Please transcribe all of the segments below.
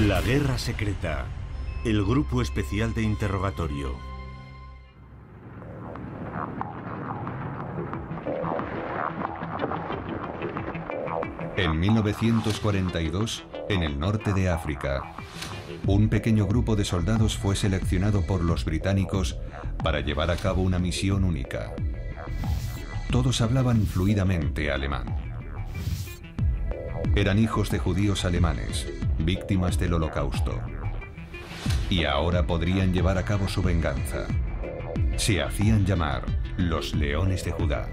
La guerra secreta. El grupo especial de interrogatorio. En 1942, en el norte de África, un pequeño grupo de soldados fue seleccionado por los británicos para llevar a cabo una misión única. Todos hablaban fluidamente alemán. Eran hijos de judíos alemanes, víctimas del Holocausto. Y ahora podrían llevar a cabo su venganza. Se hacían llamar los Leones de Judá.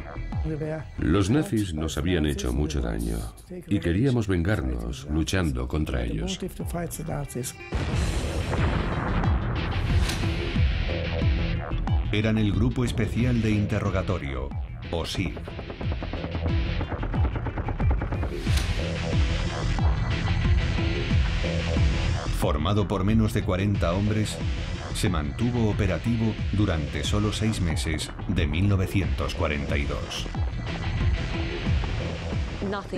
Los nazis nos habían hecho mucho daño y queríamos vengarnos luchando contra ellos. Eran el Grupo Especial de Interrogatorio, o SIG. Formado por menos de 40 hombres, se mantuvo operativo durante solo 6 meses de 1942.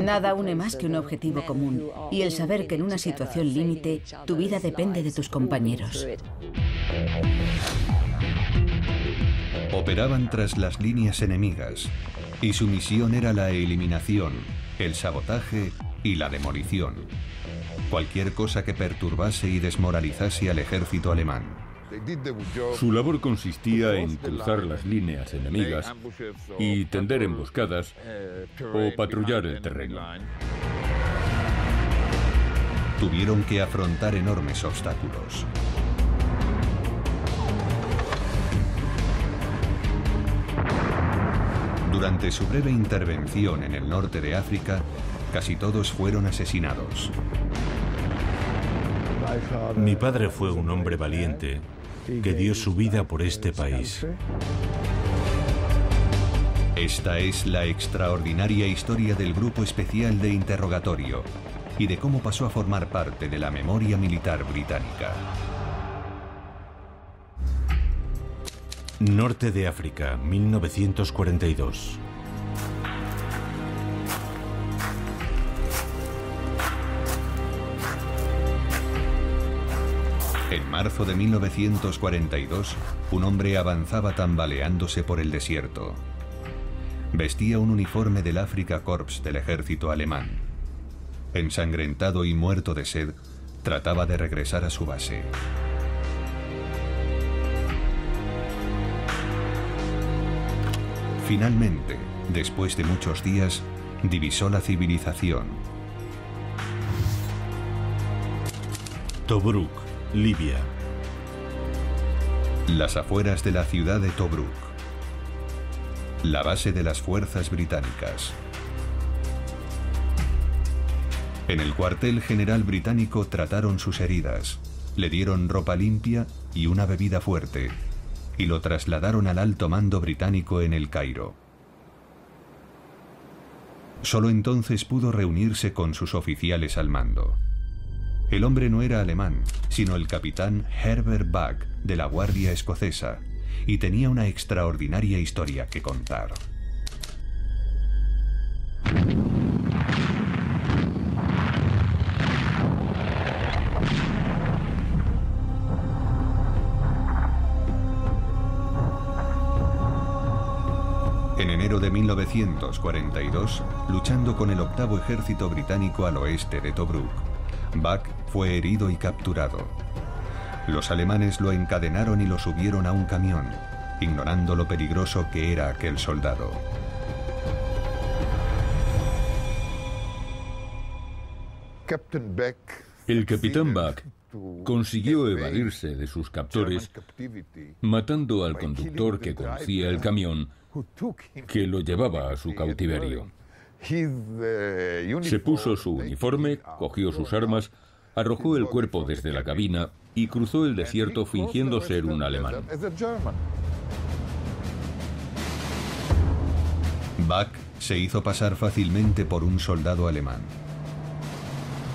Nada une más que un objetivo común y el saber que en una situación límite tu vida depende de tus compañeros. Operaban tras las líneas enemigas y su misión era la eliminación, el sabotaje y la demolición. Cualquier cosa que perturbase y desmoralizase al ejército alemán. Su labor consistía en cruzar las líneas enemigas y tender emboscadas o patrullar el terreno. Tuvieron que afrontar enormes obstáculos. Durante su breve intervención en el norte de África, casi todos fueron asesinados. Mi padre fue un hombre valiente que dio su vida por este país. Esta es la extraordinaria historia del Grupo Especial de Interrogatorio y de cómo pasó a formar parte de la memoria militar británica. Norte de África, 1942. En marzo de 1942, un hombre avanzaba tambaleándose por el desierto. Vestía un uniforme del Afrika Korps del ejército alemán. Ensangrentado y muerto de sed, trataba de regresar a su base. Finalmente, después de muchos días, divisó la civilización. Tobruk, Libia. Las afueras de la ciudad de Tobruk. La base de las fuerzas británicas. En el cuartel general británico trataron sus heridas, le dieron ropa limpia y una bebida fuerte, y lo trasladaron al alto mando británico en El Cairo. Solo entonces pudo reunirse con sus oficiales al mando. El hombre no era alemán, sino el capitán Herbert Buck de la Guardia Escocesa, y tenía una extraordinaria historia que contar. En enero de 1942, luchando con el 8º Ejército Británico al oeste de Tobruk, Buck fue herido y capturado. Los alemanes lo encadenaron y lo subieron a un camión, ignorando lo peligroso que era aquel soldado. El capitán Buck consiguió evadirse de sus captores, matando al conductor que conducía el camión, que lo llevaba a su cautiverio. Se puso su uniforme, cogió sus armas, arrojó el cuerpo desde la cabina y cruzó el desierto fingiendo ser un alemán. Buck se hizo pasar fácilmente por un soldado alemán.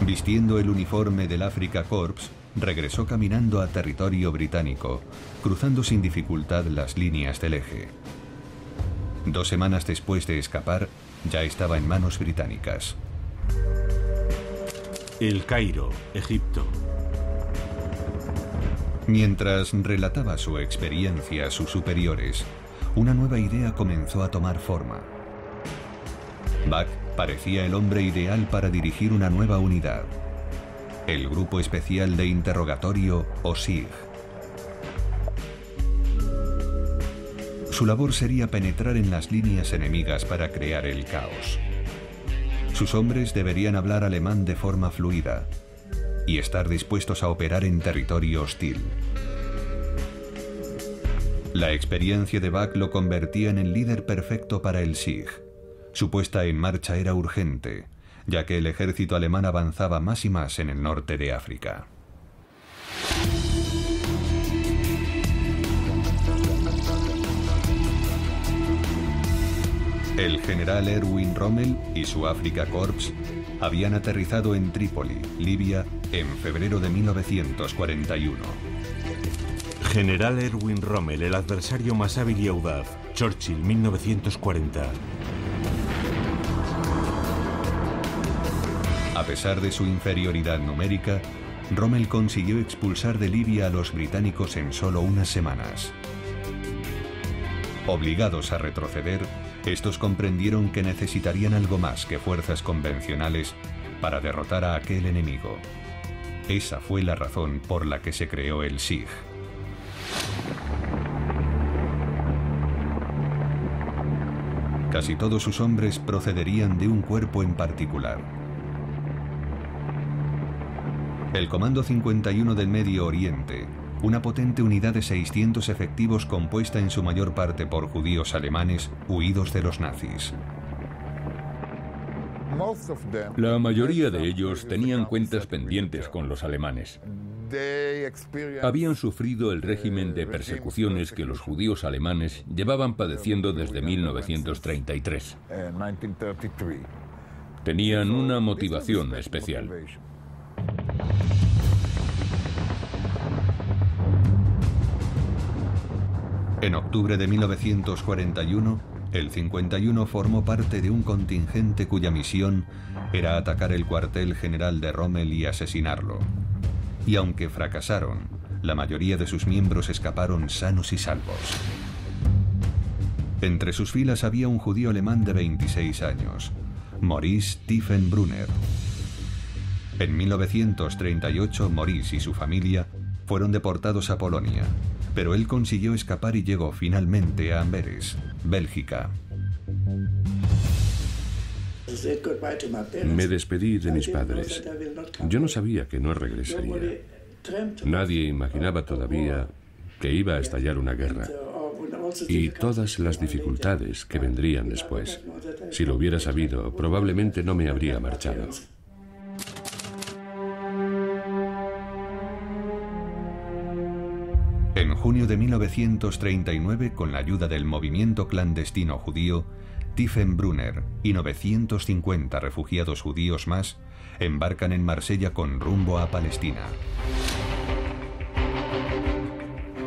Vistiendo el uniforme del Afrika Korps, regresó caminando a territorio británico, cruzando sin dificultad las líneas del eje. 2 semanas después de escapar, ya estaba en manos británicas. El Cairo, Egipto. Mientras relataba su experiencia a sus superiores, una nueva idea comenzó a tomar forma. Bach parecía el hombre ideal para dirigir una nueva unidad, el Grupo Especial de Interrogatorio o SIG. Su labor sería penetrar en las líneas enemigas para crear el caos. Sus hombres deberían hablar alemán de forma fluida y estar dispuestos a operar en territorio hostil. La experiencia de Bach lo convertía en el líder perfecto para el SIG. Su puesta en marcha era urgente, ya que el ejército alemán avanzaba más y más en el norte de África. El general Erwin Rommel y su Afrika Korps habían aterrizado en Trípoli, Libia, en febrero de 1941. General Erwin Rommel, el adversario más hábil y audaz. Churchill, 1940. A pesar de su inferioridad numérica, Rommel consiguió expulsar de Libia a los británicos en solo unas semanas. Obligados a retroceder, estos comprendieron que necesitarían algo más que fuerzas convencionales para derrotar a aquel enemigo. Esa fue la razón por la que se creó el SIG. Casi todos sus hombres procederían de un cuerpo en particular. El Comando 51 del Medio Oriente, una potente unidad de 600 efectivos compuesta en su mayor parte por judíos alemanes huidos de los nazis. La mayoría de ellos tenían cuentas pendientes con los alemanes. Habían sufrido el régimen de persecuciones que los judíos alemanes llevaban padeciendo desde 1933. Tenían una motivación especial. En octubre de 1941, el 51 formó parte de un contingente cuya misión era atacar el cuartel general de Rommel y asesinarlo. Y aunque fracasaron, la mayoría de sus miembros escaparon sanos y salvos. Entre sus filas había un judío alemán de 26 años, Maurice Tiefenbrunner. En 1938, Maurice y su familia fueron deportados a Polonia, pero él consiguió escapar y llegó finalmente a Amberes, Bélgica. Me despedí de mis padres. Yo no sabía que no regresaría. Nadie imaginaba todavía que iba a estallar una guerra y todas las dificultades que vendrían después. Si lo hubiera sabido, probablemente no me habría marchado. En junio de 1939, con la ayuda del movimiento clandestino judío, Tiefenbrunner y 950 refugiados judíos más embarcan en Marsella con rumbo a Palestina.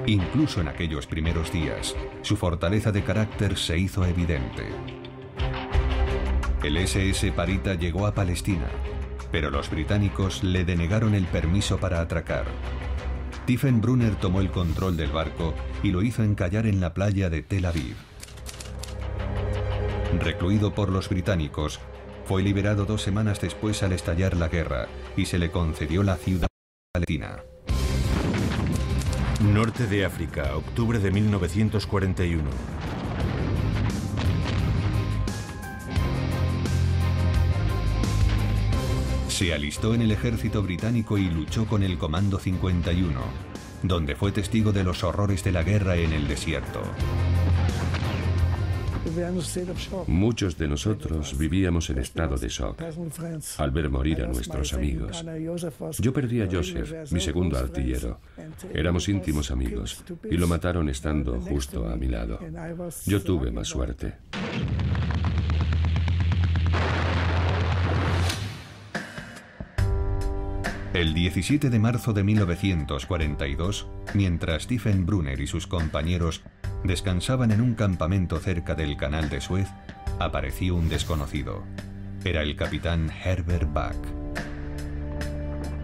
Incluso en aquellos primeros días, su fortaleza de carácter se hizo evidente. El SS Parita llegó a Palestina, pero los británicos le denegaron el permiso para atracar. Tiefenbrunner tomó el control del barco y lo hizo encallar en la playa de Tel Aviv. Recluido por los británicos, fue liberado 2 semanas después al estallar la guerra y se le concedió la ciudad palestina. Norte de África, octubre de 1941. Se alistó en el ejército británico y luchó con el Comando 51, donde fue testigo de los horrores de la guerra en el desierto. Muchos de nosotros vivíamos en estado de shock al ver morir a nuestros amigos. Yo perdí a Joseph, mi segundo artillero. Éramos íntimos amigos y lo mataron estando justo a mi lado. Yo tuve más suerte. El 17 de marzo de 1942, mientras Tiefenbrunner y sus compañeros descansaban en un campamento cerca del canal de Suez, apareció un desconocido. Era el capitán Herbert Bach.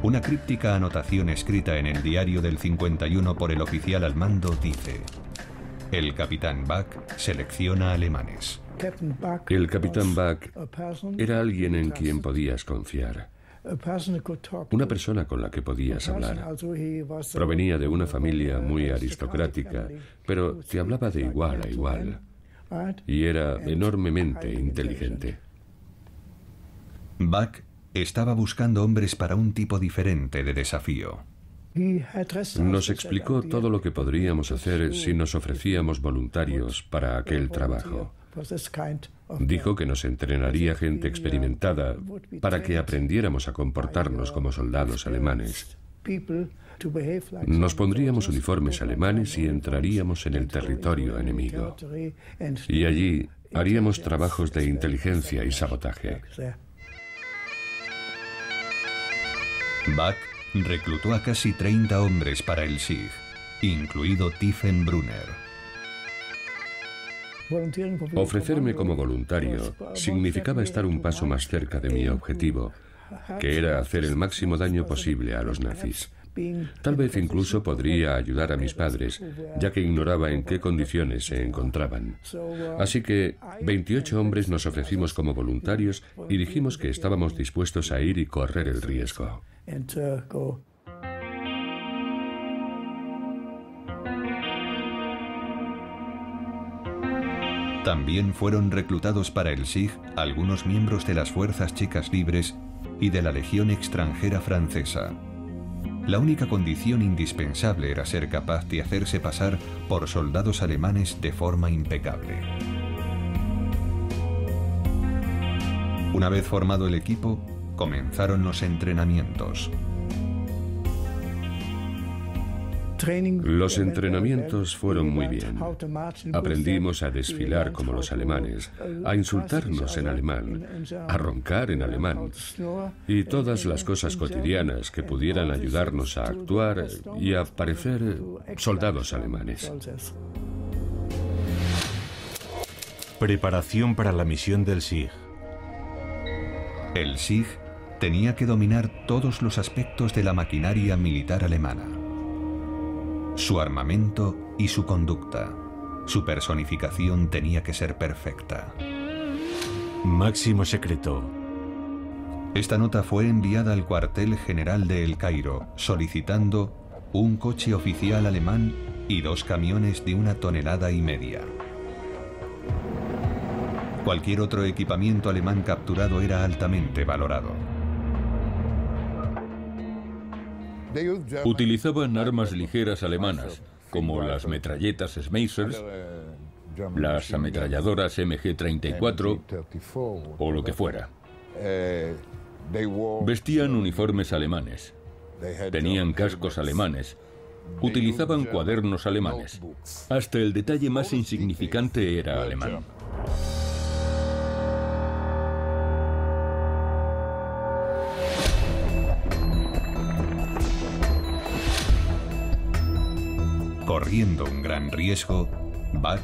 Una críptica anotación escrita en el diario del 51 por el oficial al mando dice: el capitán Buck selecciona alemanes. El capitán Buck era alguien en quien podías confiar. Una persona con la que podías hablar. Provenía de una familia muy aristocrática, pero te hablaba de igual a igual. Y era enormemente inteligente. Buck estaba buscando hombres para un tipo diferente de desafío. Nos explicó todo lo que podríamos hacer si nos ofrecíamos voluntarios para aquel trabajo. Dijo que nos entrenaría gente experimentada para que aprendiéramos a comportarnos como soldados alemanes. Nos pondríamos uniformes alemanes y entraríamos en el territorio enemigo. Y allí haríamos trabajos de inteligencia y sabotaje. Buck reclutó a casi 30 hombres para el SIG, incluido Tiefenbrunner. Ofrecerme como voluntario significaba estar un paso más cerca de mi objetivo, que era hacer el máximo daño posible a los nazis. Tal vez incluso podría ayudar a mis padres, ya que ignoraba en qué condiciones se encontraban. Así que 28 hombres nos ofrecimos como voluntarios y dijimos que estábamos dispuestos a ir y correr el riesgo. También fueron reclutados para el SIG algunos miembros de las Fuerzas Checas Libres y de la Legión Extranjera Francesa. La única condición indispensable era ser capaz de hacerse pasar por soldados alemanes de forma impecable. Una vez formado el equipo, comenzaron los entrenamientos. Los entrenamientos fueron muy bien. Aprendimos a desfilar como los alemanes, a insultarnos en alemán, a roncar en alemán y todas las cosas cotidianas que pudieran ayudarnos a actuar y a parecer soldados alemanes. Preparación para la misión del SIG. El SIG tenía que dominar todos los aspectos de la maquinaria militar alemana. Su armamento y su conducta. Su personificación tenía que ser perfecta. Máximo secreto. Esta nota fue enviada al cuartel general de El Cairo, solicitando un coche oficial alemán y 2 camiones de 1,5 toneladas. Cualquier otro equipamiento alemán capturado era altamente valorado. Utilizaban armas ligeras alemanas, como las metralletas Schmeissers, las ametralladoras MG-34 o lo que fuera. Vestían uniformes alemanes, tenían cascos alemanes, utilizaban cuadernos alemanes. Hasta el detalle más insignificante era alemán. Corriendo un gran riesgo, Buck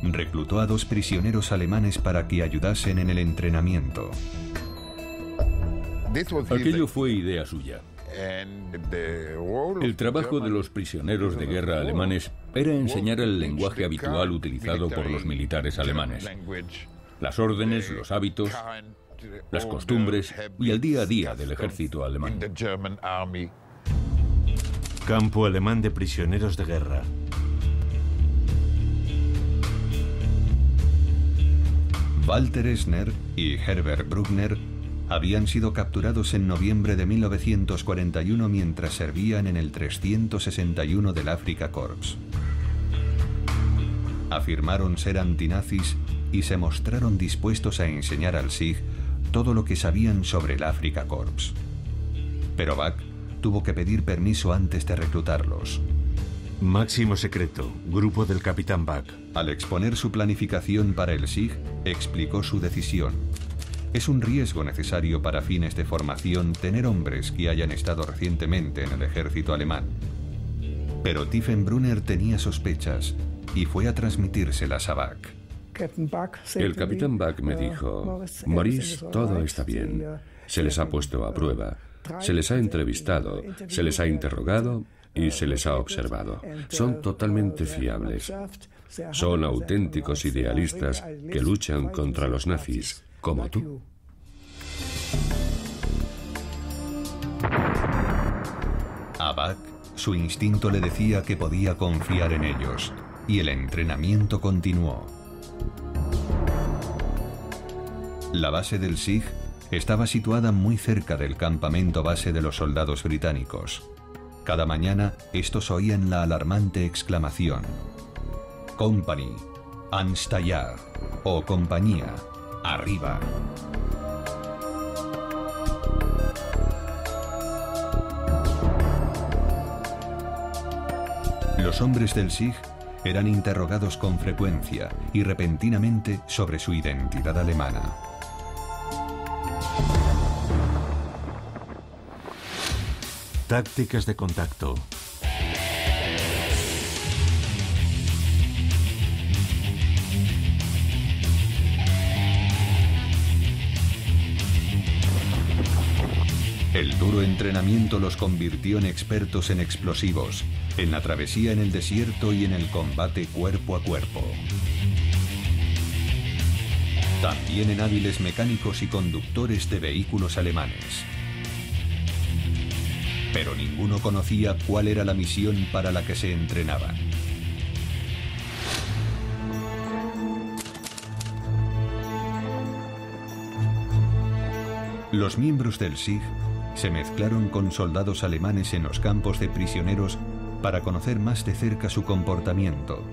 reclutó a 2 prisioneros alemanes para que ayudasen en el entrenamiento. Aquello fue idea suya. El trabajo de los prisioneros de guerra alemanes era enseñar el lenguaje habitual utilizado por los militares alemanes. Las órdenes, los hábitos, las costumbres y el día a día del ejército alemán. Campo alemán de prisioneros de guerra. Walter Essner y Herbert Bruckner habían sido capturados en noviembre de 1941 mientras servían en el 361 del Afrika Korps. Afirmaron ser antinazis y se mostraron dispuestos a enseñar al SIG todo lo que sabían sobre el Afrika Korps. Pero Buck tuvo que pedir permiso antes de reclutarlos. Máximo secreto, grupo del capitán Buck. Al exponer su planificación para el SIG, explicó su decisión. Es un riesgo necesario para fines de formación tener hombres que hayan estado recientemente en el ejército alemán. Pero Tiefenbrunner tenía sospechas y fue a transmitírselas a Buck. El capitán Buck me dijo: Maurice, todo está bien. Se les ha puesto a prueba. Se les ha entrevistado, se les ha interrogado y se les ha observado. Son totalmente fiables. Son auténticos idealistas que luchan contra los nazis, como tú. A Bach, su instinto le decía que podía confiar en ellos, y el entrenamiento continuó. La base del SIG estaba situada muy cerca del campamento base de los soldados británicos. Cada mañana, estos oían la alarmante exclamación: Company, anstallar, o compañía, arriba. Los hombres del SIG eran interrogados con frecuencia y repentinamente sobre su identidad alemana. Tácticas de contacto. El duro entrenamiento los convirtió en expertos en explosivos, en la travesía en el desierto y en el combate cuerpo a cuerpo. También en hábiles mecánicos y conductores de vehículos alemanes. Pero ninguno conocía cuál era la misión para la que se entrenaban. Los miembros del SIG se mezclaron con soldados alemanes en los campos de prisioneros para conocer más de cerca su comportamiento.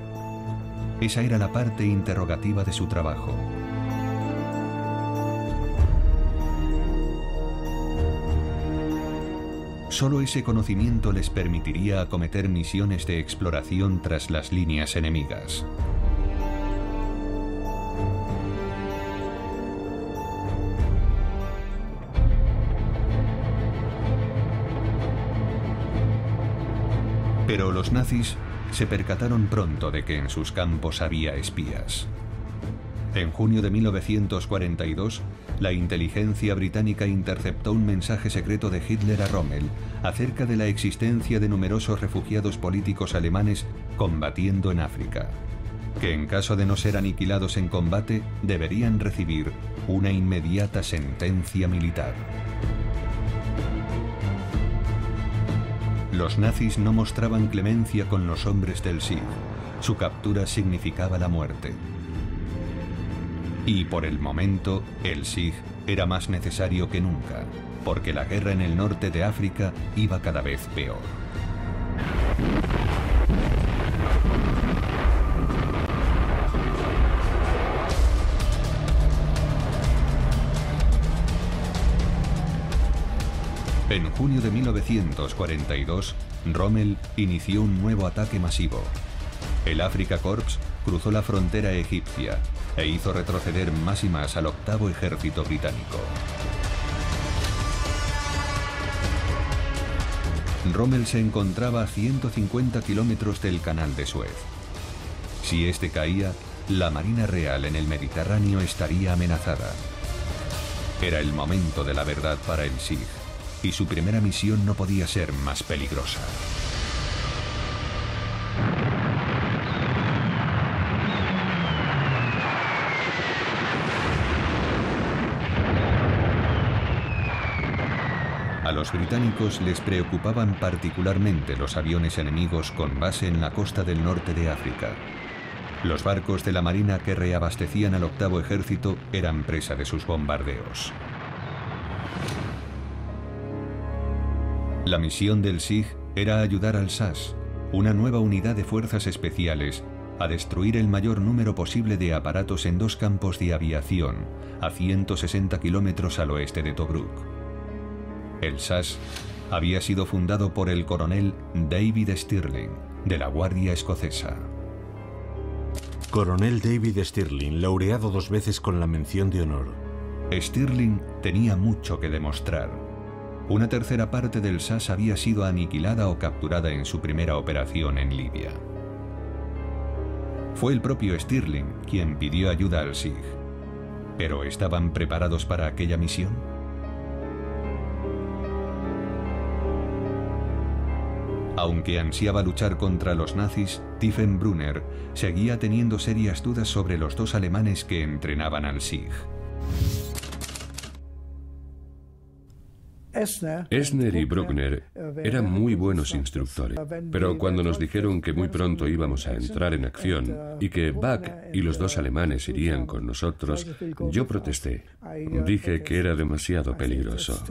Esa era la parte interrogativa de su trabajo. Solo ese conocimiento les permitiría acometer misiones de exploración tras las líneas enemigas. Pero los nazis se percataron pronto de que en sus campos había espías. En junio de 1942, la inteligencia británica interceptó un mensaje secreto de Hitler a Rommel acerca de la existencia de numerosos refugiados políticos alemanes combatiendo en África, que en caso de no ser aniquilados en combate deberían recibir una inmediata sentencia militar. Los nazis no mostraban clemencia con los hombres del SIG. Su captura significaba la muerte. Y por el momento, el SIG era más necesario que nunca, porque la guerra en el norte de África iba cada vez peor. En junio de 1942, Rommel inició un nuevo ataque masivo. El Afrika Korps cruzó la frontera egipcia e hizo retroceder más y más al octavo ejército británico. Rommel se encontraba a 150 kilómetros del Canal de Suez. Si este caía, la Marina Real en el Mediterráneo estaría amenazada. Era el momento de la verdad para el SIG, y su primera misión no podía ser más peligrosa. A los británicos les preocupaban particularmente los aviones enemigos con base en la costa del norte de África. Los barcos de la Marina que reabastecían al octavo ejército eran presa de sus bombardeos. La misión del SIG era ayudar al SAS, una nueva unidad de fuerzas especiales, a destruir el mayor número posible de aparatos en dos campos de aviación, a 160 kilómetros al oeste de Tobruk. El SAS había sido fundado por el coronel David Stirling, de la Guardia Escocesa. Coronel David Stirling, laureado 2 veces con la mención de honor. Stirling tenía mucho que demostrar. Una tercera parte del SAS había sido aniquilada o capturada en su primera operación en Libia. Fue el propio Stirling quien pidió ayuda al SIG. ¿Pero estaban preparados para aquella misión? Aunque ansiaba luchar contra los nazis, Tiefenbrunner seguía teniendo serias dudas sobre los dos alemanes que entrenaban al Sieg. Esner y Bruckner eran muy buenos instructores, pero cuando nos dijeron que muy pronto íbamos a entrar en acción y que Bach y los dos alemanes irían con nosotros, yo protesté. Dije que era demasiado peligroso.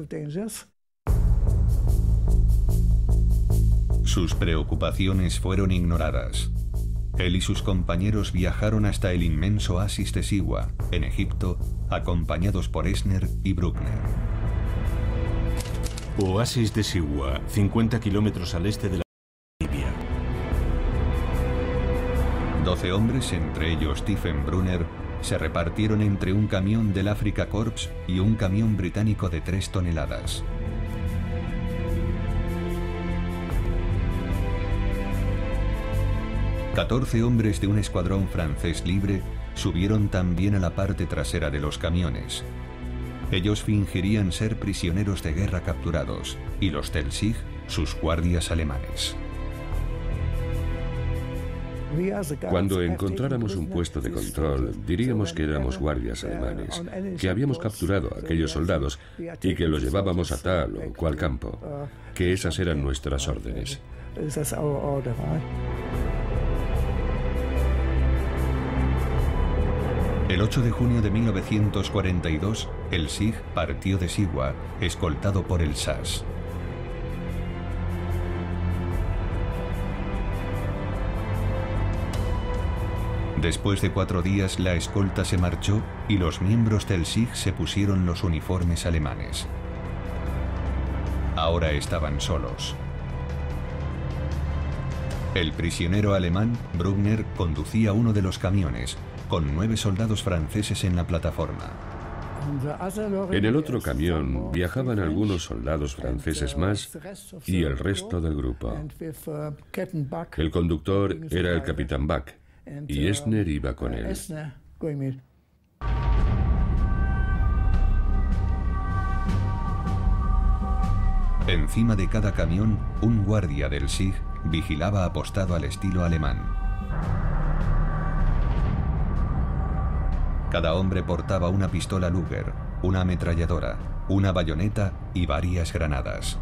Sus preocupaciones fueron ignoradas. Él y sus compañeros viajaron hasta el inmenso oasis de Siwa, en Egipto, acompañados por Esner y Bruckner. Oasis de Siwa, 50 kilómetros al este de la Libia. 12 hombres, entre ellos Tiefenbrunner, se repartieron entre un camión del Afrika Korps y un camión británico de 3 toneladas. ...14 hombres de un escuadrón francés libre subieron también a la parte trasera de los camiones. Ellos fingirían ser prisioneros de guerra capturados, y los del Sieg, sus guardias alemanes. Cuando encontráramos un puesto de control, diríamos que éramos guardias alemanes, que habíamos capturado a aquellos soldados y que los llevábamos a tal o cual campo, que esas eran nuestras órdenes. El 8 de junio de 1942, el Sieg partió de Siwa, escoltado por el SAS. Después de 4 días, la escolta se marchó y los miembros del Sieg se pusieron los uniformes alemanes. Ahora estaban solos. El prisionero alemán, Bruckner, conducía uno de los camiones, con 9 soldados franceses en la plataforma. En el otro camión viajaban algunos soldados franceses más y el resto del grupo. El conductor era el capitán Bach y Esner iba con él. Encima de cada camión, un guardia del Sieg vigilaba apostado al estilo alemán. Cada hombre portaba una pistola Luger, una ametralladora, una bayoneta y varias granadas.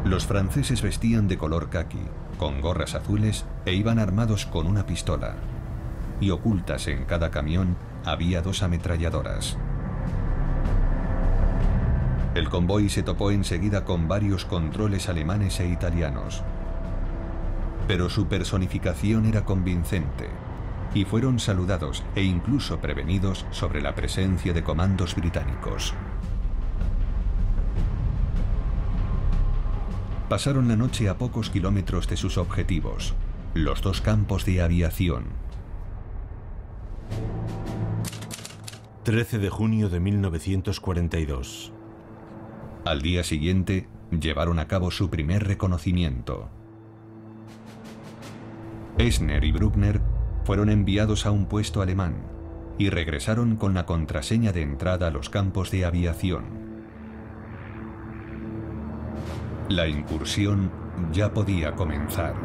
Los franceses vestían de color caqui, con gorras azules e iban armados con una pistola. Y ocultas en cada camión había 2 ametralladoras. El convoy se topó enseguida con varios controles alemanes e italianos. Pero su personificación era convincente, y fueron saludados e incluso prevenidos sobre la presencia de comandos británicos. Pasaron la noche a pocos kilómetros de sus objetivos, los 2 campos de aviación. 13 de junio de 1942. Al día siguiente, llevaron a cabo su primer reconocimiento. Esner y Bruckner fueron enviados a un puesto alemán y regresaron con la contraseña de entrada a los campos de aviación. La incursión ya podía comenzar.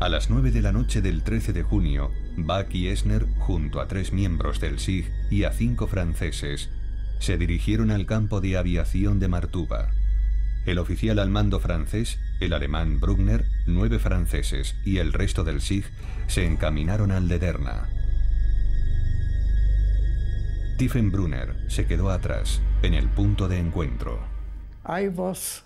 A las 9 de la noche del 13 de junio, Bach y Esner, junto a 3 miembros del Sieg y a 5 franceses, se dirigieron al campo de aviación de Martuba. El oficial al mando francés, el alemán Bruckner, 9 franceses y el resto del Sieg se encaminaron al de Derna. Tiefenbrunner se quedó atrás, en el punto de encuentro.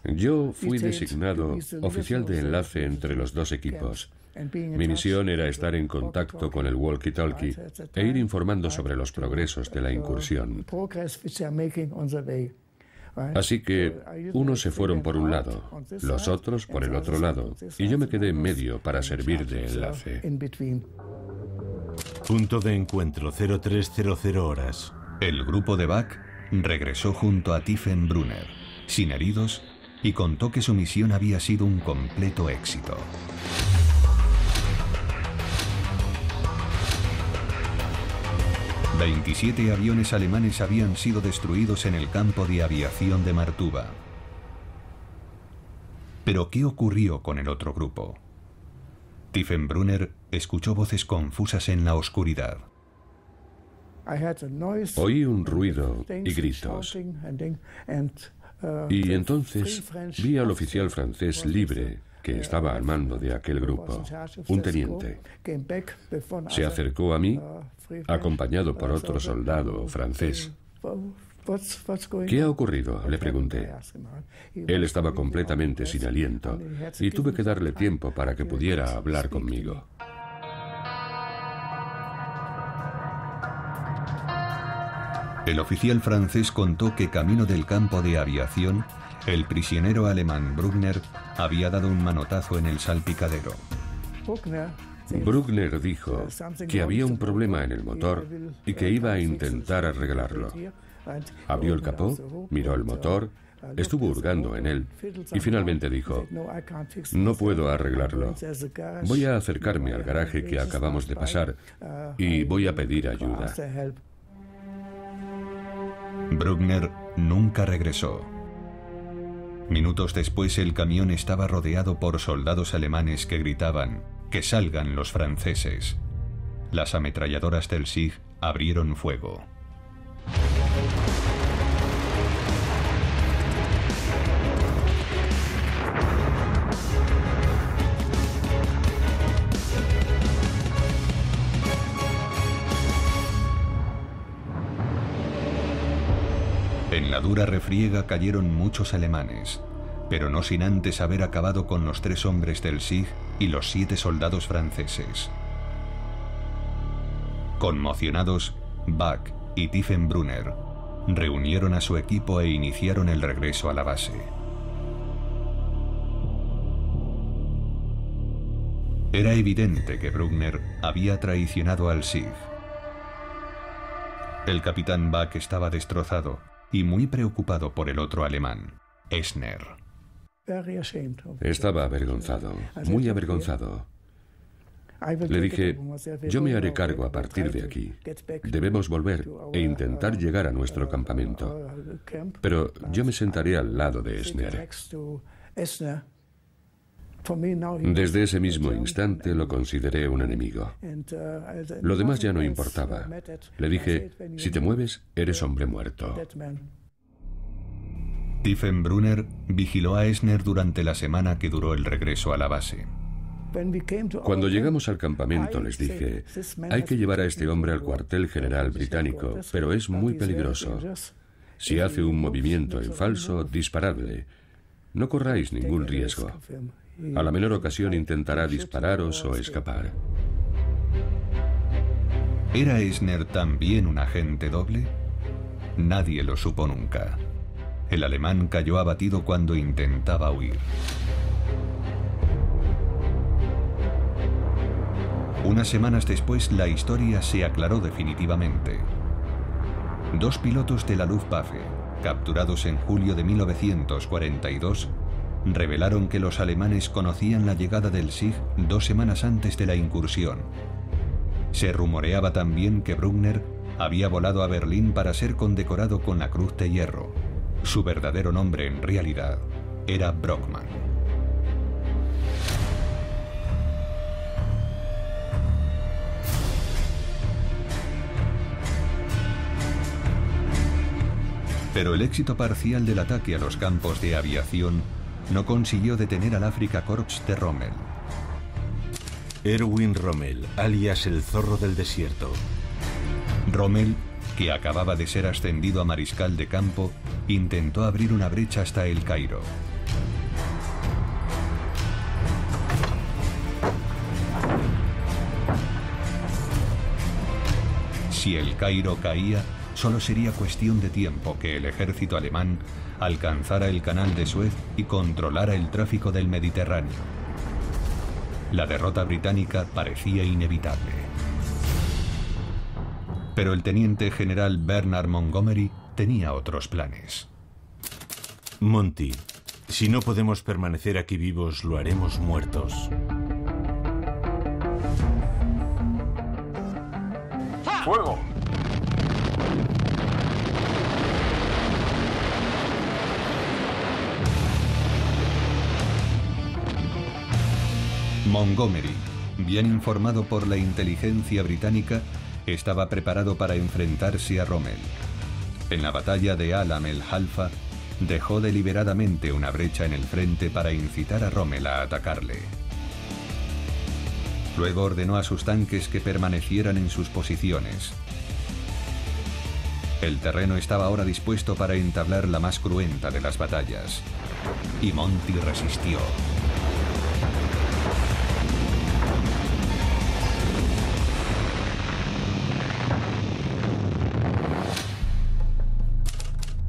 Yo fui designado oficial de enlace entre los 2 equipos. Mi misión era estar en contacto con el walkie-talkie e ir informando sobre los progresos de la incursión. Así que unos se fueron por un lado, los otros por el otro lado, y yo me quedé en medio para servir de enlace. Punto de encuentro, 0300 horas. El grupo de Bach regresó junto a Tiefenbrunner, sin heridos, y contó que su misión había sido un completo éxito. 27 aviones alemanes habían sido destruidos en el campo de aviación de Martuba. Pero ¿qué ocurrió con el otro grupo? Tiefenbrunner escuchó voces confusas en la oscuridad. Oí un ruido y gritos. Y entonces vi al oficial francés Libre, que estaba al mando de aquel grupo, un teniente. Se acercó a mí, acompañado por otro soldado francés. ¿Qué ha ocurrido?, le pregunté. Él estaba completamente sin aliento y tuve que darle tiempo para que pudiera hablar conmigo. El oficial francés contó que camino del campo de aviación, el prisionero alemán Bruckner había dado un manotazo en el salpicadero. Bruckner dijo que había un problema en el motor y que iba a intentar arreglarlo. Abrió el capó, miró el motor, estuvo hurgando en él y finalmente dijo: no puedo arreglarlo. Voy a acercarme al garaje que acabamos de pasar y voy a pedir ayuda. Bruckner nunca regresó. Minutos después, el camión estaba rodeado por soldados alemanes que gritaban: ¡que salgan los franceses! Las ametralladoras del SIG abrieron fuego. En la dura refriega cayeron muchos alemanes, pero no sin antes haber acabado con los 3 hombres del SIG y los 7 soldados franceses. Conmocionados, Bach y Tiefenbrunner reunieron a su equipo e iniciaron el regreso a la base. Era evidente que Bruckner había traicionado al SIG. El capitán Bach estaba destrozado y muy preocupado por el otro alemán, Esner. Estaba avergonzado, muy avergonzado. Le dije: yo me haré cargo a partir de aquí. Debemos volver e intentar llegar a nuestro campamento. Pero yo me sentaré al lado de Esner. Desde ese mismo instante lo consideré un enemigo. Lo demás ya no importaba. Le dije: si te mueves, eres hombre muerto. Tiefenbrunner vigiló a Esner durante la semana que duró el regreso a la base. Cuando llegamos al campamento les dije: hay que llevar a este hombre al cuartel general británico, pero es muy peligroso. Si hace un movimiento en falso, disparadle. No corráis ningún riesgo. A la menor ocasión intentará dispararos o escapar. ¿Era Esner también un agente doble? Nadie lo supo nunca. El alemán cayó abatido cuando intentaba huir. Unas semanas después, la historia se aclaró definitivamente. 2 pilotos de la Luftwaffe, capturados en julio de 1942, revelaron que los alemanes conocían la llegada del SIG 2 semanas antes de la incursión. Se rumoreaba también que Bruckner había volado a Berlín para ser condecorado con la Cruz de Hierro. Su verdadero nombre, en realidad, era Brockmann. Pero el éxito parcial del ataque a los campos de aviación no consiguió detener al Afrika Korps de Rommel. Erwin Rommel, alias el Zorro del Desierto. Rommel, que acababa de ser ascendido a mariscal de campo, intentó abrir una brecha hasta El Cairo. Si El Cairo caía, solo sería cuestión de tiempo que el ejército alemán alcanzara el canal de Suez y controlara el tráfico del Mediterráneo. La derrota británica parecía inevitable. Pero el teniente general Bernard Montgomery tenía otros planes. Monty, si no podemos permanecer aquí vivos, lo haremos muertos. ¡Fuego! Montgomery, bien informado por la inteligencia británica, estaba preparado para enfrentarse a Rommel. En la batalla de Alam el Halfa, dejó deliberadamente una brecha en el frente para incitar a Rommel a atacarle. Luego ordenó a sus tanques que permanecieran en sus posiciones. El terreno estaba ahora dispuesto para entablar la más cruenta de las batallas. Y Monty resistió.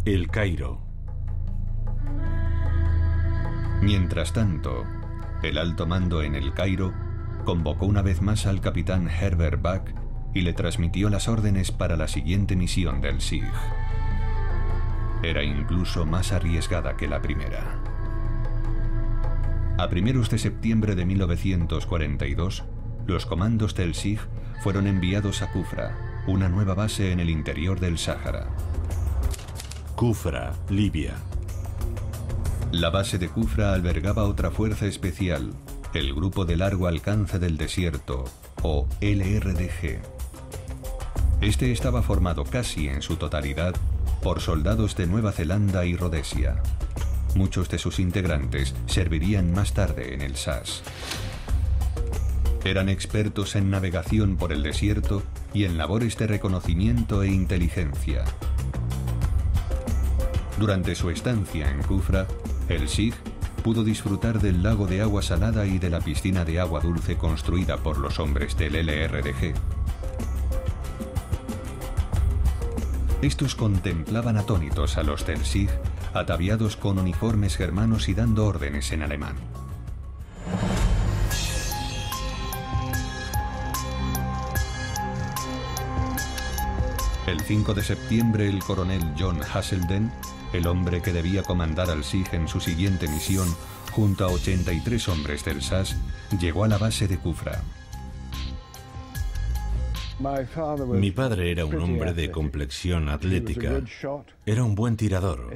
El Cairo. Mientras tanto, el alto mando en El Cairo convocó una vez más al capitán Herbert Buck y le transmitió las órdenes para la siguiente misión del SIG. Era incluso más arriesgada que la primera. A primeros de septiembre de 1942, los comandos del SIG fueron enviados a Kufra, una nueva base en el interior del Sáhara. Kufra, Libia. La base de Kufra albergaba otra fuerza especial, el Grupo de Largo Alcance del Desierto, o LRDG. Este estaba formado casi en su totalidad por soldados de Nueva Zelanda y Rodesia. Muchos de sus integrantes servirían más tarde en el SAS. Eran expertos en navegación por el desierto y en labores de reconocimiento e inteligencia. Durante su estancia en Kufra, el SIG pudo disfrutar del lago de agua salada y de la piscina de agua dulce construida por los hombres del LRDG. Estos contemplaban atónitos a los del SIG, ataviados con uniformes germanos y dando órdenes en alemán. El 5 de septiembre, el coronel John Haselden, el hombre que debía comandar al SIG en su siguiente misión, junto a 83 hombres del SAS, llegó a la base de Kufra. Mi padre era un hombre de complexión atlética. Era un buen tirador.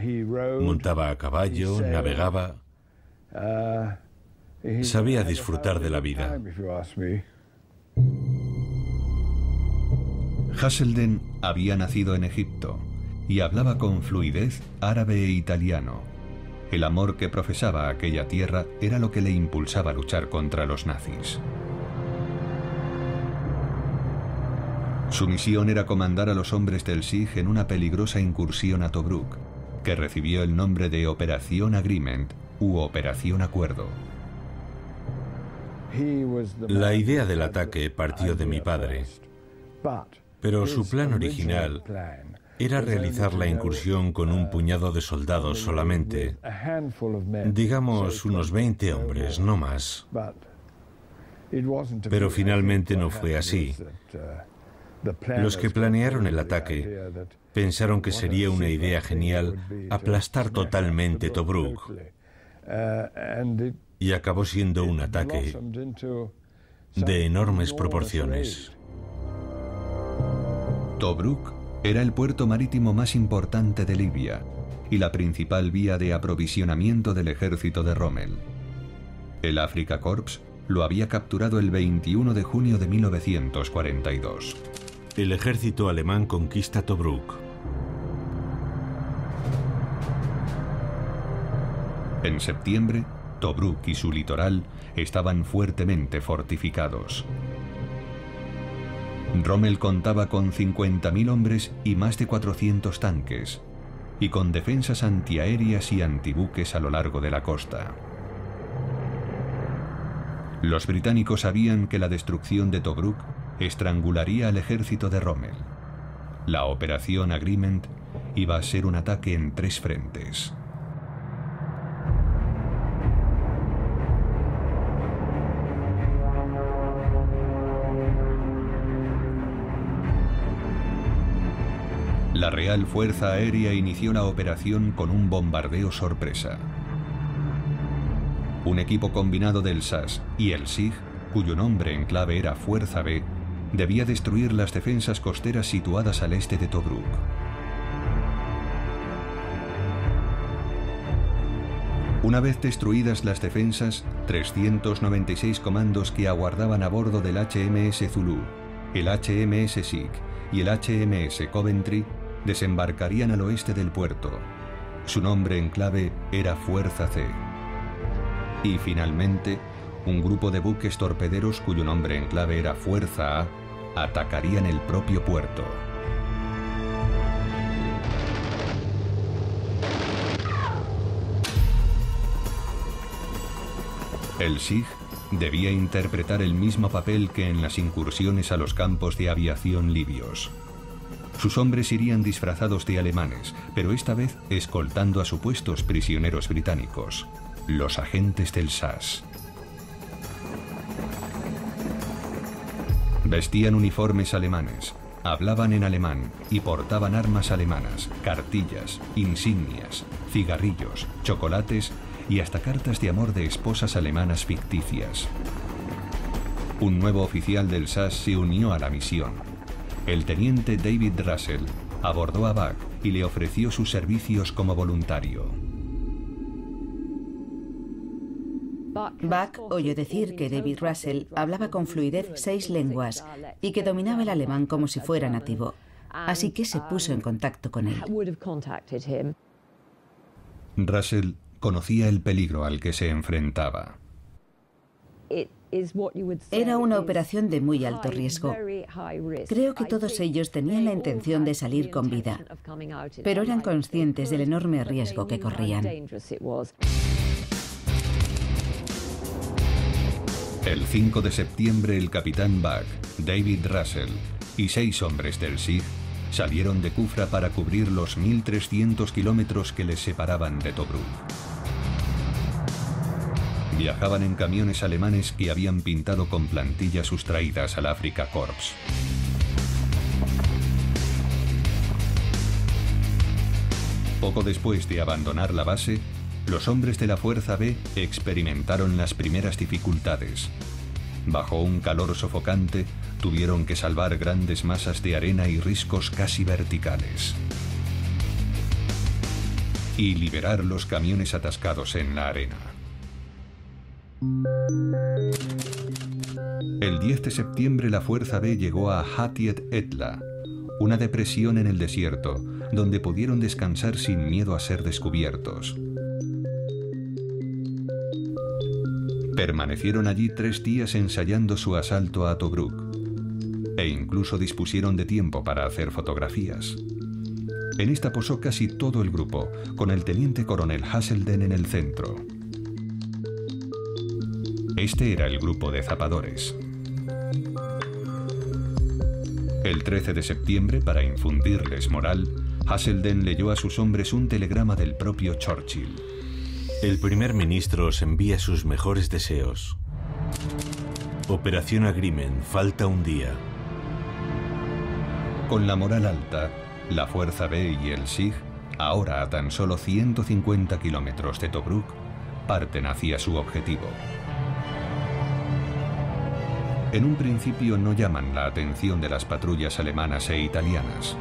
Montaba a caballo, navegaba. Sabía disfrutar de la vida. Haselden había nacido en Egipto y hablaba con fluidez árabe e italiano. El amor que profesaba a aquella tierra era lo que le impulsaba a luchar contra los nazis. Su misión era comandar a los hombres del SIG en una peligrosa incursión a Tobruk, que recibió el nombre de Operación Agreement u Operación Acuerdo. La idea del ataque partió de mi padre, pero su plan original era realizar la incursión con un puñado de soldados solamente, digamos unos 20 hombres, no más. Pero finalmente no fue así. Los que planearon el ataque pensaron que sería una idea genial aplastar totalmente Tobruk, y acabó siendo un ataque de enormes proporciones. Tobruk era el puerto marítimo más importante de Libia y la principal vía de aprovisionamiento del ejército de Rommel. El Afrika Korps lo había capturado el 21 de junio de 1942. El ejército alemán conquista Tobruk. En septiembre, Tobruk y su litoral estaban fuertemente fortificados. Rommel contaba con 50.000 hombres y más de 400 tanques, y con defensas antiaéreas y antibuques a lo largo de la costa. Los británicos sabían que la destrucción de Tobruk estrangularía al ejército de Rommel. La Operación Agreement iba a ser un ataque en 3 frentes. La Real Fuerza Aérea inició la operación con un bombardeo sorpresa. Un equipo combinado del SAS y el SIG, cuyo nombre en clave era Fuerza B, debía destruir las defensas costeras situadas al este de Tobruk. Una vez destruidas las defensas, 396 comandos que aguardaban a bordo del HMS Zulu, el HMS Sikh y el HMS Coventry desembarcarían al oeste del puerto. Su nombre en clave era Fuerza C. Y finalmente, un grupo de buques torpederos cuyo nombre en clave era Fuerza A atacarían el propio puerto. El Sikh debía interpretar el mismo papel que en las incursiones a los campos de aviación libios. Sus hombres irían disfrazados de alemanes, pero esta vez escoltando a supuestos prisioneros británicos, los agentes del SAS. Vestían uniformes alemanes, hablaban en alemán y portaban armas alemanas, cartillas, insignias, cigarrillos, chocolates y hasta cartas de amor de esposas alemanas ficticias. Un nuevo oficial del SAS se unió a la misión. El teniente David Russell abordó a Buck y le ofreció sus servicios como voluntario. Buck oyó decir que David Russell hablaba con fluidez 6 lenguas y que dominaba el alemán como si fuera nativo, así que se puso en contacto con él. Russell conocía el peligro al que se enfrentaba. Era una operación de muy alto riesgo. Creo que todos ellos tenían la intención de salir con vida, pero eran conscientes del enorme riesgo que corrían. El 5 de septiembre el capitán Buck, David Russell y 6 hombres del Sikh salieron de Kufra para cubrir los 1.300 kilómetros que les separaban de Tobruk. Viajaban en camiones alemanes que habían pintado con plantillas sustraídas al Afrika Korps. Poco después de abandonar la base, los hombres de la Fuerza B experimentaron las primeras dificultades. Bajo un calor sofocante, tuvieron que salvar grandes masas de arena y riscos casi verticales. Y liberar los camiones atascados en la arena. El 10 de septiembre la Fuerza B llegó a Hatiet Etla, una depresión en el desierto, donde pudieron descansar sin miedo a ser descubiertos. Permanecieron allí 3 días ensayando su asalto a Tobruk, e incluso dispusieron de tiempo para hacer fotografías. En esta posó casi todo el grupo, con el teniente coronel Haselden en el centro. Este era el grupo de zapadores. El 13 de septiembre, para infundirles moral, Haselden leyó a sus hombres un telegrama del propio Churchill. El primer ministro os envía sus mejores deseos. Operación Agreement, falta un día. Con la moral alta, la Fuerza B y el Sikh, ahora a tan solo 150 kilómetros de Tobruk, parten hacia su objetivo. En un principio no llaman la atención de las patrullas alemanas e italianas.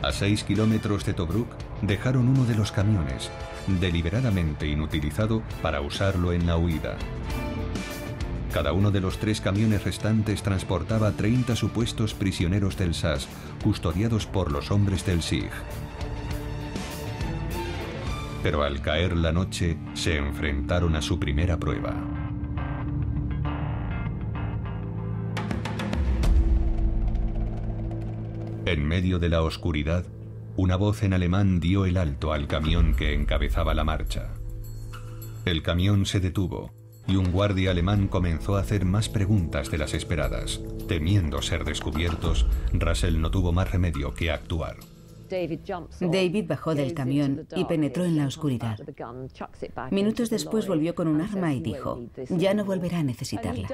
A 6 kilómetros de Tobruk dejaron uno de los camiones, deliberadamente inutilizado para usarlo en la huida. Cada uno de los 3 camiones restantes transportaba 30 supuestos prisioneros del SAS, custodiados por los hombres del Sikh. Pero al caer la noche, se enfrentaron a su primera prueba. En medio de la oscuridad, una voz en alemán dio el alto al camión que encabezaba la marcha. El camión se detuvo y un guardia alemán comenzó a hacer más preguntas de las esperadas. Temiendo ser descubiertos, Russell no tuvo más remedio que actuar. David bajó del camión y penetró en la oscuridad. Minutos después volvió con un arma y dijo, ya no volverá a necesitarla.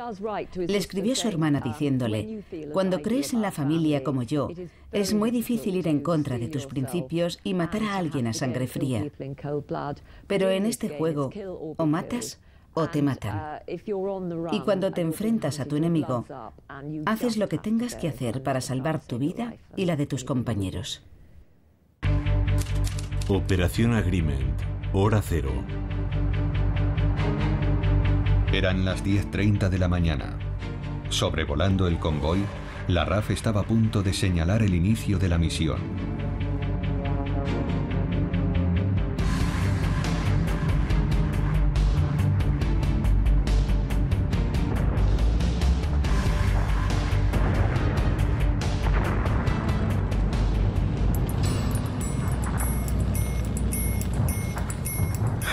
Le escribió a su hermana diciéndole, cuando crees en la familia como yo, es muy difícil ir en contra de tus principios y matar a alguien a sangre fría. Pero en este juego, o matas o te matan. Y cuando te enfrentas a tu enemigo, haces lo que tengas que hacer para salvar tu vida y la de tus compañeros. Operación Agreement, hora cero. Eran las 10:30 de la mañana. Sobrevolando el convoy, la RAF estaba a punto de señalar el inicio de la misión.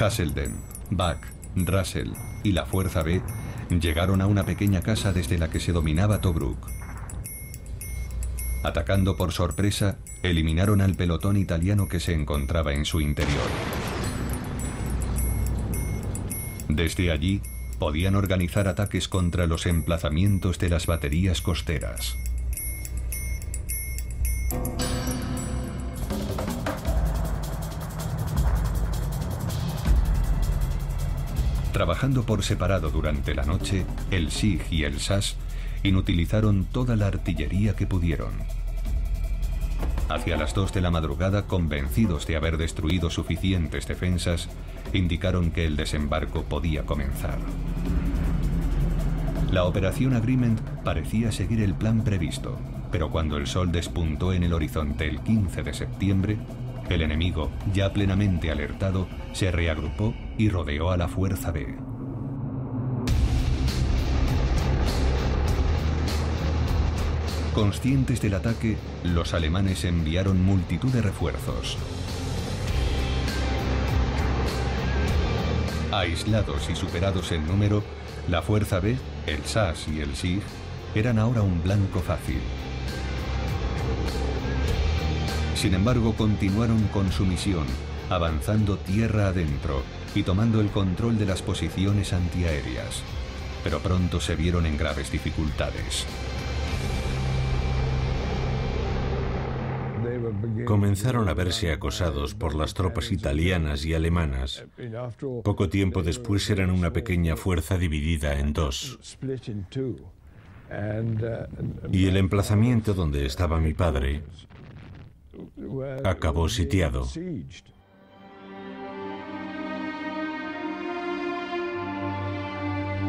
Haselden, Buck, Russell y la Fuerza B llegaron a una pequeña casa desde la que se dominaba Tobruk. Atacando por sorpresa, eliminaron al pelotón italiano que se encontraba en su interior. Desde allí, podían organizar ataques contra los emplazamientos de las baterías costeras. Trabajando por separado durante la noche, el SIG y el SAS inutilizaron toda la artillería que pudieron. Hacia las 2 de la madrugada, convencidos de haber destruido suficientes defensas, indicaron que el desembarco podía comenzar. La operación Agreement parecía seguir el plan previsto, pero cuando el sol despuntó en el horizonte el 15 de septiembre, el enemigo, ya plenamente alertado, se reagrupó y rodeó a la Fuerza B. Conscientes del ataque, los alemanes enviaron multitud de refuerzos. Aislados y superados en número, la Fuerza B, el SAS y el SIG eran ahora un blanco fácil. Sin embargo, continuaron con su misión, avanzando tierra adentro y tomando el control de las posiciones antiaéreas. Pero pronto se vieron en graves dificultades. Comenzaron a verse acosados por las tropas italianas y alemanas. Poco tiempo después eran una pequeña fuerza dividida en dos. Y el emplazamiento donde estaba mi padre acabó sitiado.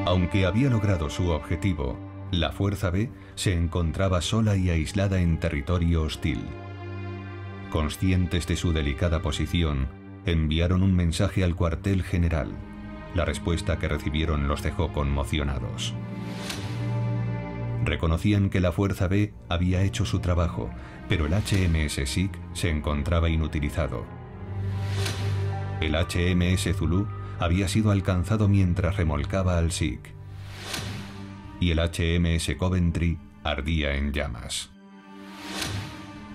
Aunque había logrado su objetivo, la Fuerza B se encontraba sola y aislada en territorio hostil. Conscientes de su delicada posición, enviaron un mensaje al cuartel general. La respuesta que recibieron los dejó conmocionados. Reconocían que la Fuerza B había hecho su trabajo, pero el HMS SIG se encontraba inutilizado. El HMS Zulu había sido alcanzado mientras remolcaba al SIG. Y el HMS Coventry ardía en llamas.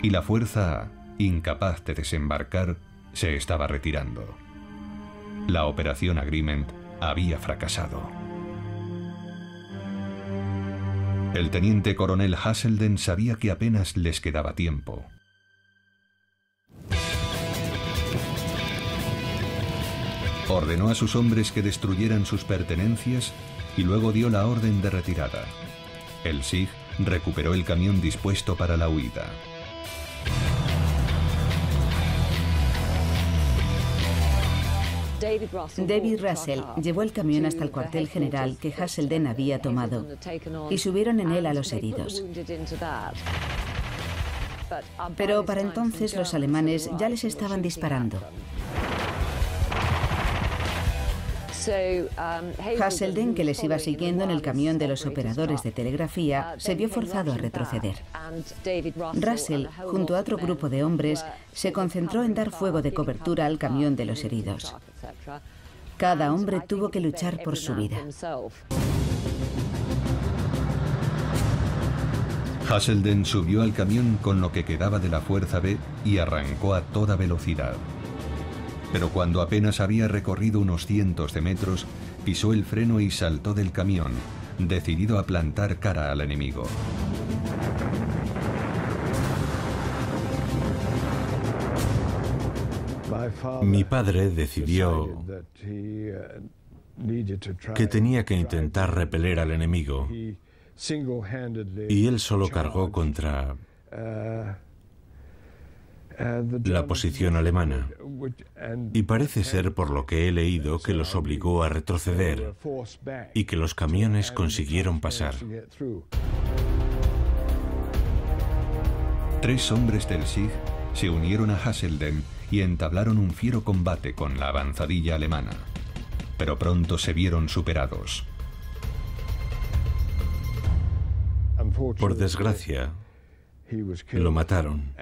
Y la Fuerza A, incapaz de desembarcar, se estaba retirando. La operación Agreement había fracasado. El teniente coronel Haselden sabía que apenas les quedaba tiempo. Ordenó a sus hombres que destruyeran sus pertenencias y luego dio la orden de retirada. El SIG recuperó el camión dispuesto para la huida. David Russell llevó el camión hasta el cuartel general que Haselden había tomado y subieron en él a los heridos. Pero para entonces los alemanes ya les estaban disparando. Haselden, que les iba siguiendo en el camión de los operadores de telegrafía, se vio forzado a retroceder. Russell, junto a otro grupo de hombres, se concentró en dar fuego de cobertura al camión de los heridos. Cada hombre tuvo que luchar por su vida. Haselden subió al camión con lo que quedaba de la Fuerza B y arrancó a toda velocidad. Pero cuando apenas había recorrido unos cientos de metros, pisó el freno y saltó del camión, decidido a plantar cara al enemigo. Mi padre decidió que tenía que intentar repeler al enemigo, y él solo cargó contra la posición alemana. Y parece ser, por lo que he leído, que los obligó a retroceder y que los camiones consiguieron pasar. 3 hombres del SIG se unieron a Haselden y entablaron un fiero combate con la avanzadilla alemana. Pero pronto se vieron superados. Por desgracia, lo mataron.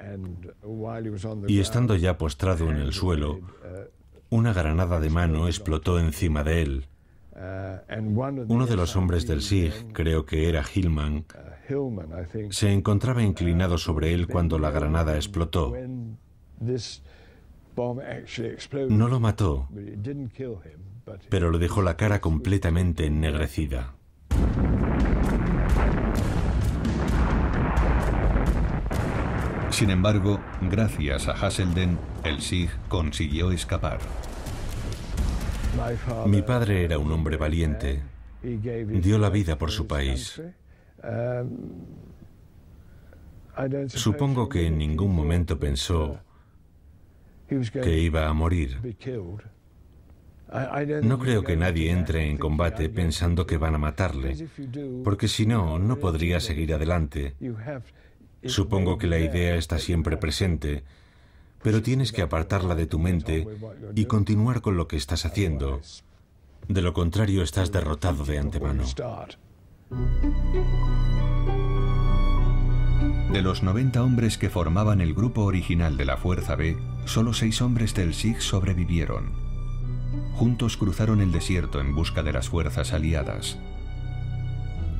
Y estando ya postrado en el suelo, una granada de mano explotó encima de él. Uno de los hombres del SIG, creo que era Hillman, se encontraba inclinado sobre él cuando la granada explotó. No lo mató, pero le dejó la cara completamente ennegrecida. Sin embargo, gracias a Haselden, el SIG consiguió escapar. Mi padre era un hombre valiente. Dio la vida por su país. Supongo que en ningún momento pensó que iba a morir. No creo que nadie entre en combate pensando que van a matarle, porque si no, no podría seguir adelante. Supongo que la idea está siempre presente, pero tienes que apartarla de tu mente y continuar con lo que estás haciendo. De lo contrario, estás derrotado de antemano. De los 90 hombres que formaban el grupo original de la Fuerza B, solo 6 hombres del SIG sobrevivieron. Juntos cruzaron el desierto en busca de las fuerzas aliadas.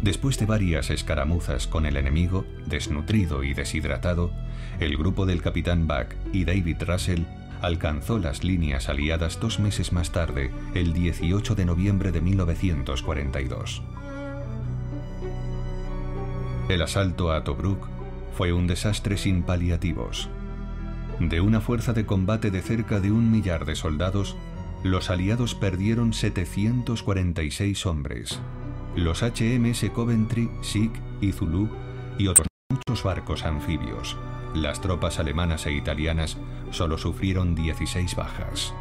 Después de varias escaramuzas con el enemigo, desnutrido y deshidratado, el grupo del capitán Buck y David Russell alcanzó las líneas aliadas 2 meses más tarde, el 18 de noviembre de 1942. El asalto a Tobruk fue un desastre sin paliativos. De una fuerza de combate de cerca de 1 millar de soldados, los aliados perdieron 746 hombres. Los HMS Coventry, Sieg y Zulu y otros muchos barcos anfibios. Las tropas alemanas e italianas solo sufrieron 16 bajas.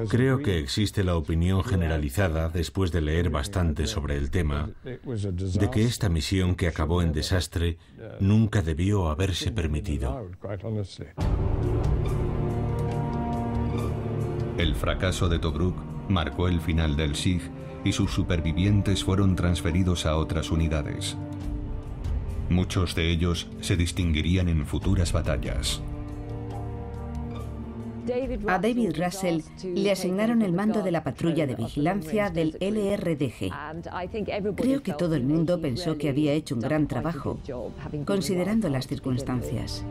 Creo que existe la opinión generalizada, después de leer bastante sobre el tema, de que esta misión, que acabó en desastre, nunca debió haberse permitido. El fracaso de Tobruk marcó el final del SIG y sus supervivientes fueron transferidos a otras unidades. Muchos de ellos se distinguirían en futuras batallas. A David Russell le asignaron el mando de la patrulla de vigilancia del LRDG. Creo que todo el mundo pensó que había hecho un gran trabajo, considerando las circunstancias.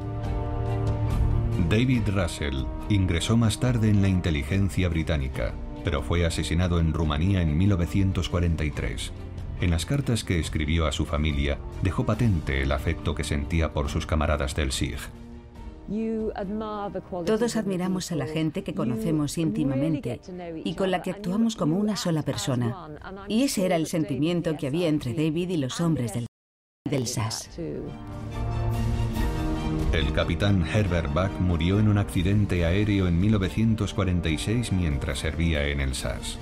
David Russell ingresó más tarde en la inteligencia británica, pero fue asesinado en Rumanía en 1943. En las cartas que escribió a su familia, dejó patente el afecto que sentía por sus camaradas del SIG. Todos admiramos a la gente que conocemos íntimamente y con la que actuamos como una sola persona. Y ese era el sentimiento que había entre David y los hombres del SAS. El capitán Herbert Buck murió en un accidente aéreo en 1946 mientras servía en el SAS.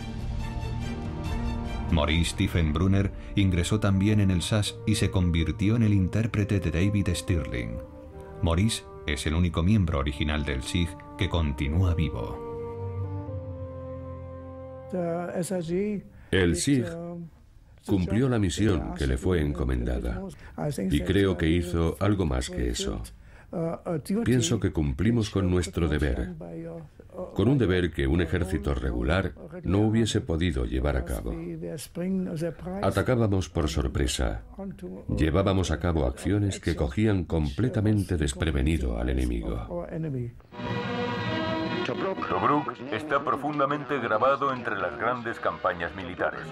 Maurice Tiefenbrunner ingresó también en el SAS y se convirtió en el intérprete de David Stirling. Maurice es el único miembro original del SIG que continúa vivo. El SIG cumplió la misión que le fue encomendada y creo que hizo algo más que eso. Pienso que cumplimos con nuestro deber, con un deber que un ejército regular no hubiese podido llevar a cabo. Atacábamos por sorpresa, llevábamos a cabo acciones que cogían completamente desprevenido al enemigo. Tobruk está profundamente grabado entre las grandes campañas militares.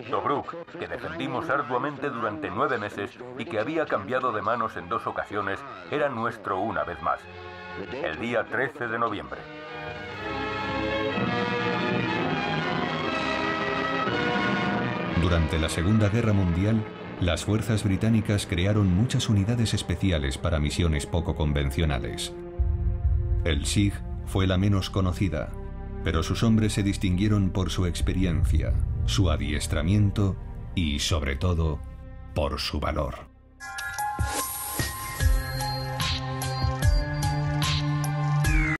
Tobruk, que defendimos arduamente durante 9 meses y que había cambiado de manos en 2 ocasiones, era nuestro una vez más. El día 13 de noviembre. Durante la Segunda Guerra Mundial, las fuerzas británicas crearon muchas unidades especiales para misiones poco convencionales. El SIG fue la menos conocida, pero sus hombres se distinguieron por su experiencia, su adiestramiento y, sobre todo, por su valor.